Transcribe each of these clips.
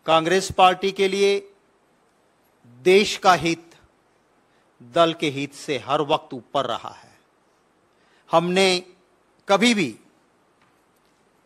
Congress party के लिए देश का हित दल के हित से हर वक्त ऊपर रहा है। हमने कभी भी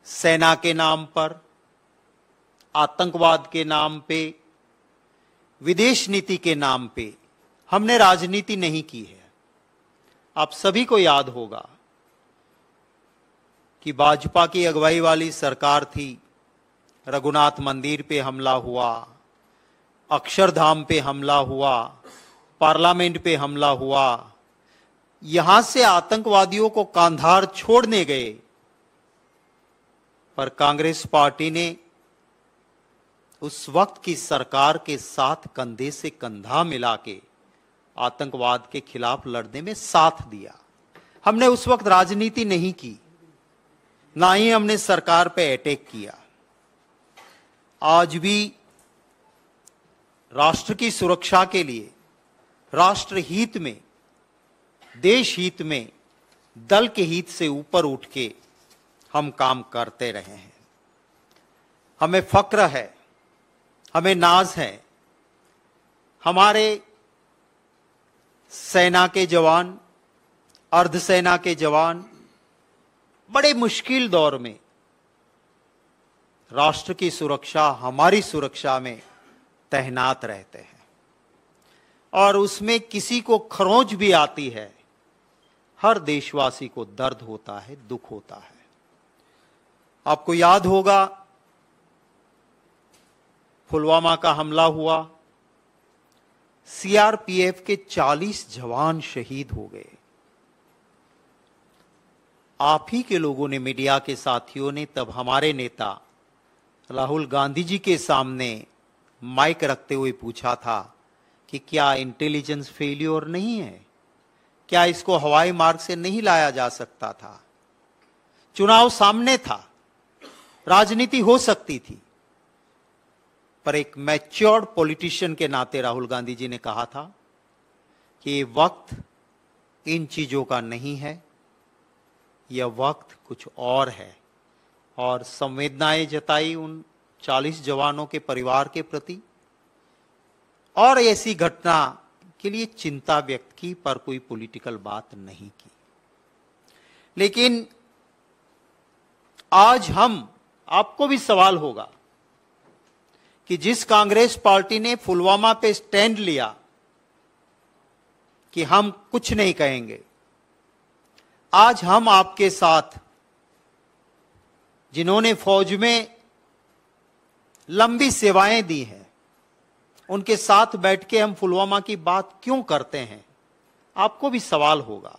सेना के नाम पर, आतंकवाद के नाम पे, विदेश नीति के नाम पे हमने राजनीति नहीं की है। आप सभी को याद होगा कि भाजपा की अगुवाई वाली सरकार थी, रघुनाथ मंदिर पे हमला हुआ, अक्षरधाम पे हमला हुआ, पार्लियामेंट पे हमला हुआ, यहां से आतंकवादियों को कांधार छोड़ने गए, पर कांग्रेस पार्टी ने उस वक्त की सरकार के साथ कंधे से कंधा मिला के आतंकवाद के खिलाफ लड़ने में साथ दिया। हमने उस वक्त राजनीति नहीं की, ना ही हमने सरकार पे अटैक किया। आज भी राष्ट्र की सुरक्षा के लिए, राष्ट्र हित में, देश हित में, दल के हित से ऊपर उठ के हम काम करते रहे हैं। हमें फक्र है, हमें नाज है। हमारे सेना के जवान, अर्धसेना के जवान बड़े मुश्किल दौर में राष्ट्र की सुरक्षा, हमारी सुरक्षा में तैनात रहते हैं, और उसमें किसी को खरोंच भी आती है, हर देशवासी को दर्द होता है, दुख होता है। आपको याद होगा पुलवामा का हमला हुआ, सीआरपीएफ के 40 जवान शहीद हो गए। आप ही के लोगों ने, मीडिया के साथियों ने तब हमारे नेता राहुल गांधी जी के सामने माइक रखते हुए पूछा था कि क्या इंटेलिजेंस फेल्योर नहीं है, क्या इसको हवाई मार्ग से नहीं लाया जा सकता था। चुनाव सामने था, राजनीति हो सकती थी, पर एक मैच्योर्ड पॉलिटिशियन के नाते राहुल गांधी जी ने कहा था कि ये वक्त इन चीजों का नहीं है, यह वक्त कुछ और है, और संवेदनाएं जताई उन 40 जवानों के परिवार के प्रति, और ऐसी घटना के लिए चिंता व्यक्त की, पर कोई पॉलिटिकल बात नहीं की। लेकिन आज आपको भी सवाल होगा कि जिस कांग्रेस पार्टी ने पुलवामा पे स्टैंड लिया कि हम कुछ नहीं कहेंगे, आज हम आपके साथ, जिन्होंने फौज में लंबी सेवाएं दी हैं, उनके साथ बैठ के हम पुलवामा की बात क्यों करते हैं, आपको भी सवाल होगा।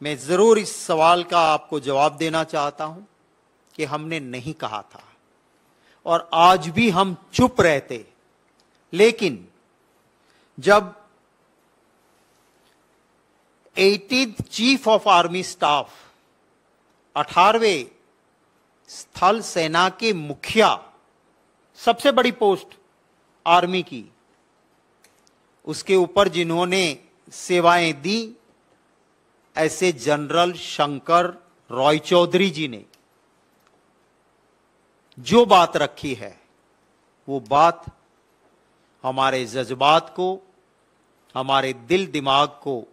मैं जरूर इस सवाल का आपको जवाब देना चाहता हूं कि हमने नहीं कहा था, और आज भी हम चुप रहते। लेकिन जब 18th chief of army staff, 18वें स्थल सेना के मुखिया, सबसे बड़ी पोस्ट आर्मी की, उसके ऊपर जिन्होंने सेवाएं दी, ऐसे जनरल शंकर रॉय चौधरी जी ने जो बात रखी है, वो बात हमारे जज्बात को, हमारे दिल दिमाग को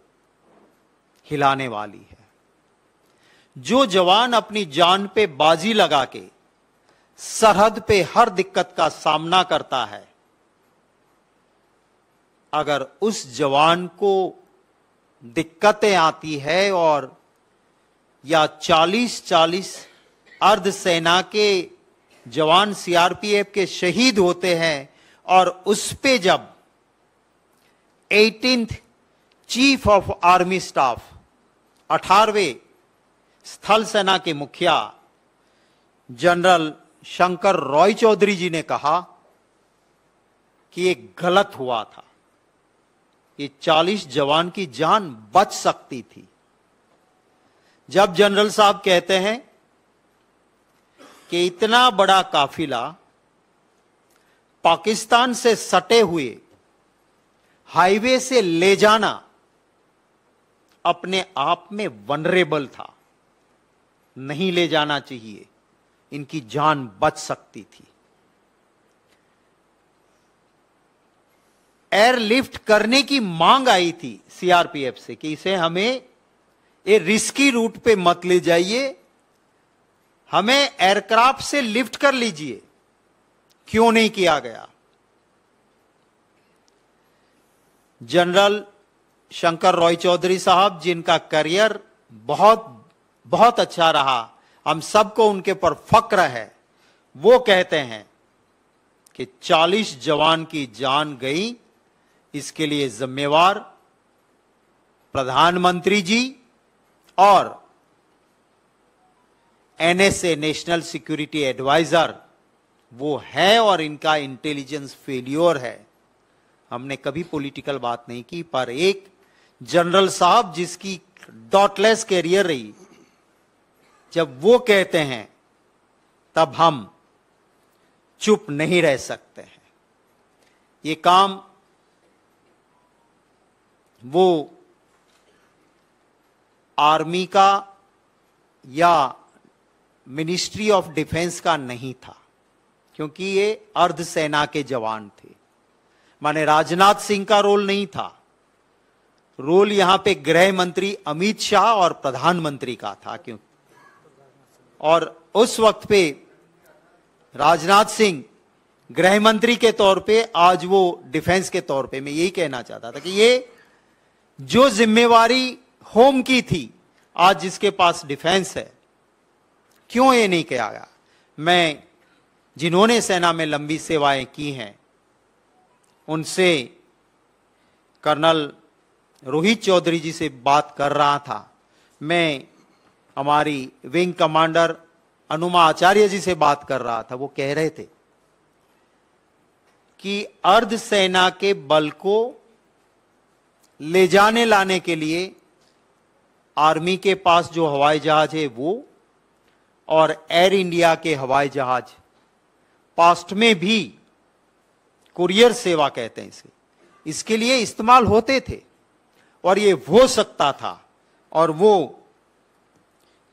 हिलाने वाली है। जो जवान अपनी जान पे बाजी लगा के सरहद पे हर दिक्कत का सामना करता है, अगर उस जवान को दिक्कतें आती है और या 40 अर्धसेना के जवान सीआरपीएफ के शहीद होते हैं, और उस पे जब 18th chief of army staff, 18वें स्थल सेना के मुखिया जनरल शंकर रॉय चौधरी जी ने कहा कि ये गलत हुआ था, ये 40 जवान की जान बच सकती थी। जब जनरल साहब कहते हैं कि इतना बड़ा काफिला पाकिस्तान से सटे हुए हाईवे से ले जाना अपने आप में वनरेबल था, नहीं ले जाना चाहिए, इनकी जान बच सकती थी। एयरलिफ्ट करने की मांग आई थी सीआरपीएफ से कि इसे हमें ये रिस्की रूट पे मत ले जाइए, हमें एयरक्राफ्ट से लिफ्ट कर लीजिए, क्यों नहीं किया गया? जनरल शंकर रॉय चौधरी साहब, जिनका करियर बहुत बहुत अच्छा रहा, हम सबको उनके पर फक्र है, वो कहते हैं कि 40 जवान की जान गई, इसके लिए जिम्मेवार प्रधानमंत्री जी और एनएसए नेशनल सिक्योरिटी एडवाइजर वो है, और इनका इंटेलिजेंस फेल्योर है। हमने कभी पॉलिटिकल बात नहीं की, पर एक जनरल साहब जिसकी डॉटलेस कैरियर रही, जब वो कहते हैं तब हम चुप नहीं रह सकते हैं। ये काम वो आर्मी का या मिनिस्ट्री ऑफ डिफेंस का नहीं था, क्योंकि ये अर्धसेना के जवान थे। माने राजनाथ सिंह का रोल नहीं था, रोल यहां पे गृह मंत्री अमित शाह और प्रधानमंत्री का था। क्यों? और उस वक्त पे राजनाथ सिंह गृह मंत्री के तौर पे, आज वो डिफेंस के तौर पे। मैं यही कहना चाहता था कि ये जो जिम्मेवारी होम की थी, आज जिसके पास डिफेंस है, क्यों ये नहीं किया गया? मैं जिन्होंने सेना में लंबी सेवाएं की हैं उनसे कर्नल रोहित चौधरी जी से बात कर रहा था। मैं हमारी विंग कमांडर अनुमा आचार्य जी से बात कर रहा था। वो कह रहे थे कि अर्धसेना के बल को ले जाने लाने के लिए आर्मी के पास जो हवाई जहाज है वो, और एयर इंडिया के हवाई जहाज पास्ट में भी कुरियर सेवा कहते हैं इसे, इसके लिए इस्तेमाल होते थे, और ये हो सकता था, और वो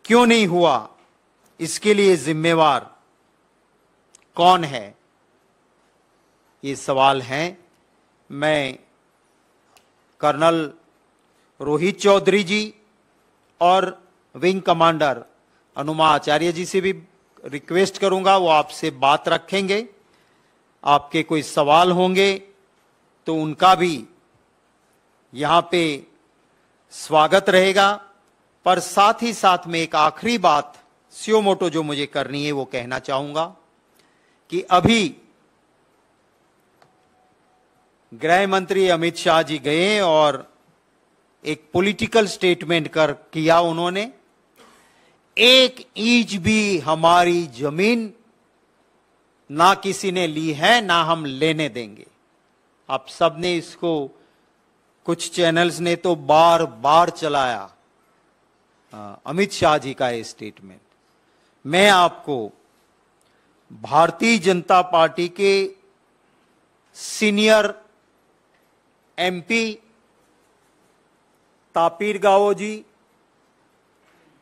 क्यों नहीं हुआ, इसके लिए जिम्मेवार कौन है? ये सवाल हैं। मैं कर्नल रोहित चौधरी जी और विंग कमांडर अनुमा आचार्य जी से भी रिक्वेस्ट करूंगा, वो आपसे बात रखेंगे। आपके कोई सवाल होंगे तो उनका भी यहां पे स्वागत रहेगा। पर साथ ही साथ में एक आखिरी बात स्यो मोटो जो मुझे करनी है वो कहना चाहूंगा कि अभी गृह मंत्री अमित शाह जी गए और एक पॉलिटिकल स्टेटमेंट किया उन्होंने, एक इंच भी हमारी जमीन ना किसी ने ली है ना हम लेने देंगे। आप सबने इसको, कुछ चैनल्स ने तो बार बार चलाया अमित शाह जी का ये स्टेटमेंट। मैं आपको भारतीय जनता पार्टी के सीनियर एमपी तापिर गाओ जी,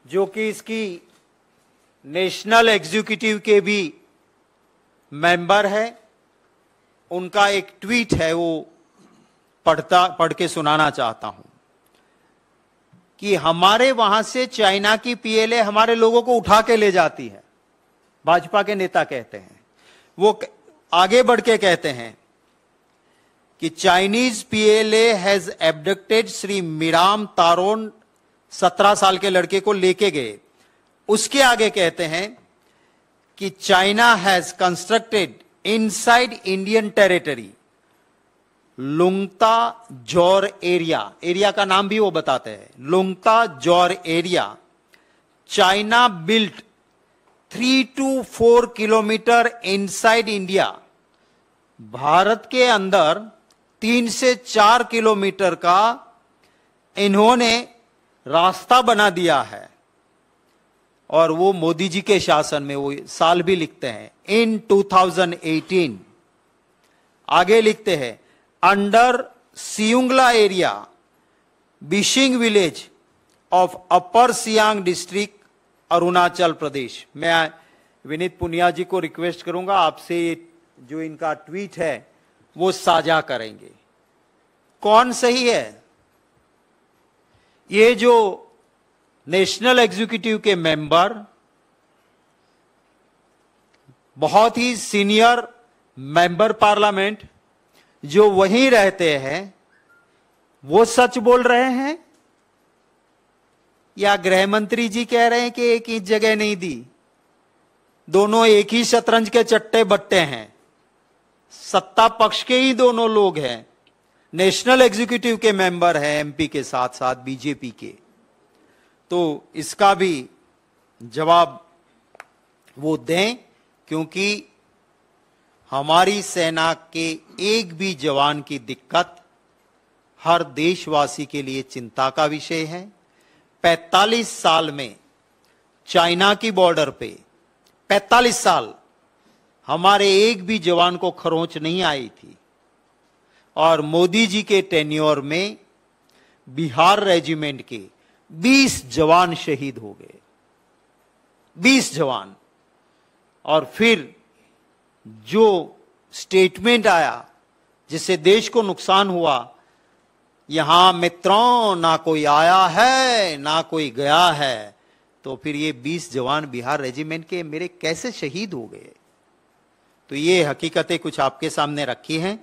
जो कि इसकी नेशनल एग्जीक्यूटिव के भी मेंबर है, उनका एक ट्वीट है, वो पढ़ के सुनाना चाहता हूं कि हमारे वहां से चाइना की पीएलए हमारे लोगों को उठा के ले जाती है। भाजपा के नेता कहते हैं, वो आगे बढ़ के कहते हैं कि Chinese PLA has abducted Shri Miram Taron, 17 साल के लड़के को लेके गए। उसके आगे कहते हैं कि China has constructed inside Indian territory Lungta Jor area का नाम भी वो बताते हैं, लुंगता Jor area. China built 3 to 4 kilometre inside India. Bharat के अंदर 3 से 4 किलोमीटर का इन्होंने रास्ता बना दिया है, और वो मोदी जी के शासन में, वो साल भी लिखते हैं इन 2018। आगे लिखते हैं under Siyungla area Bishing village of upper Siang district Arunachal Pradesh. मैं विनीत पुनिया जी को रिक्वेस्ट करूंगा आपसे, जो इनका ट्वीट है वो साझा करेंगे। कौन सही है? ये जो नेशनल एग्जीक्यूटिव के मेंबर, बहुत ही सीनियर मेंबर पार्लियामेंट जो वहीं रहते हैं, वो सच बोल रहे हैं या गृह मंत्री जी कह रहे हैं कि एक इंच जगह नहीं दी? दोनों एक ही शतरंज के चट्टे बट्टे हैं, सत्ता पक्ष के ही दोनों लोग हैं, नेशनल एग्जीक्यूटिव के मेंबर हैं एमपी के साथ साथ बीजेपी के। तो इसका भी जवाब वो दें, क्योंकि हमारी सेना के एक भी जवान की दिक्कत हर देशवासी के लिए चिंता का विषय है। 45 साल में चाइना की बॉर्डर पे 45 साल हमारे एक भी जवान को खरोंच नहीं आई थी, और मोदी जी के टेन्योर में बिहार रेजिमेंट के 20 जवान शहीद हो गए, 20 जवान। और फिर जो स्टेटमेंट आया जिससे देश को नुकसान हुआ, यहां मित्रों ना कोई आया है ना कोई गया है, तो फिर ये 20 जवान बिहार रेजिमेंट के मेरे कैसे शहीद हो गए? तो ये हकीकतें कुछ आपके सामने रखी हैं।